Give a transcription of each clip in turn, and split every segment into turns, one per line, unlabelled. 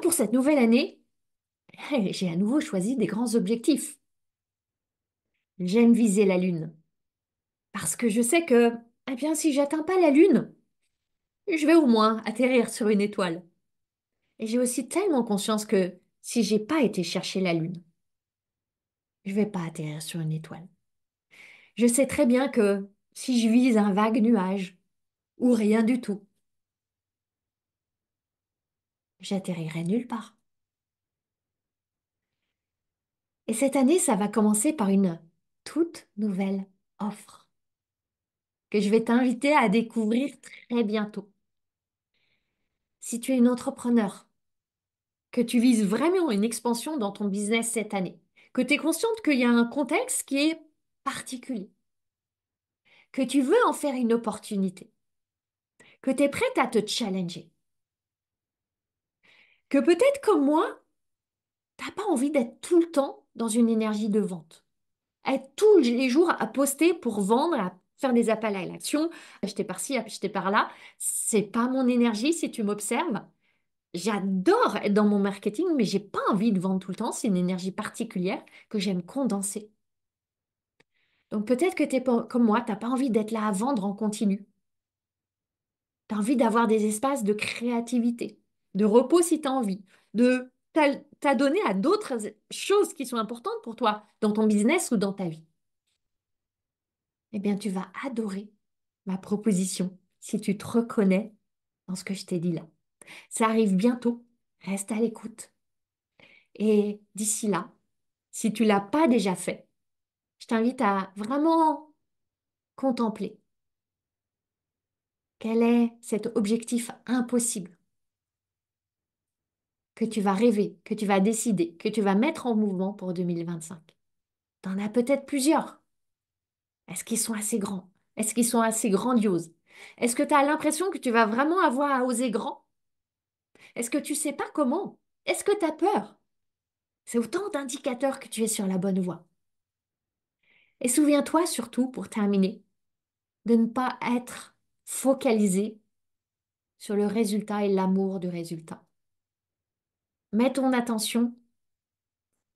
pour cette nouvelle année, j'ai à nouveau choisi des grands objectifs. J'aime viser la Lune parce que je sais que, eh bien, si j'atteins pas la Lune, je vais au moins atterrir sur une étoile. Et j'ai aussi tellement conscience que si j'ai pas été chercher la Lune, je vais pas atterrir sur une étoile. Je sais très bien que si je vise un vague nuage ou rien du tout, j'atterrirai nulle part. Et cette année, ça va commencer par une toute nouvelle offre que je vais t'inviter à découvrir très bientôt. Si tu es une entrepreneur, que tu vises vraiment une expansion dans ton business cette année, que tu es consciente qu'il y a un contexte qui est particulier, que tu veux en faire une opportunité, que tu es prête à te challenger, que peut-être comme moi, t'as pas envie d'être tout le temps dans une énergie de vente, être tous les jours à poster pour vendre, à faire des appels à l'action, acheter par-ci, acheter par-là, c'est pas mon énergie si tu m'observes. J'adore être dans mon marketing, mais j'ai pas envie de vendre tout le temps. C'est une énergie particulière que j'aime condenser. Donc peut-être que t'es pas comme moi, t'as pas envie d'être là à vendre en continu. Tu as envie d'avoir des espaces de créativité, de repos si tu as envie, de t'adonner à d'autres choses qui sont importantes pour toi dans ton business ou dans ta vie. Eh bien, tu vas adorer ma proposition si tu te reconnais dans ce que je t'ai dit là. Ça arrive bientôt. Reste à l'écoute. Et d'ici là, si tu l'as pas déjà fait, je t'invite à vraiment contempler quel est cet objectif impossible que tu vas rêver, que tu vas décider, que tu vas mettre en mouvement pour 2025. Tu en as peut-être plusieurs. Est-ce qu'ils sont assez grands? Est-ce qu'ils sont assez grandioses? Est-ce que tu as l'impression que tu vas vraiment avoir à oser grand? Est-ce que tu sais pas comment? Est-ce que tu as peur? C'est autant d'indicateurs que tu es sur la bonne voie. Et souviens-toi surtout, pour terminer, de ne pas être focalisé sur le résultat et l'amour du résultat. Mets ton attention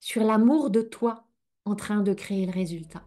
sur l'amour de toi en train de créer le résultat.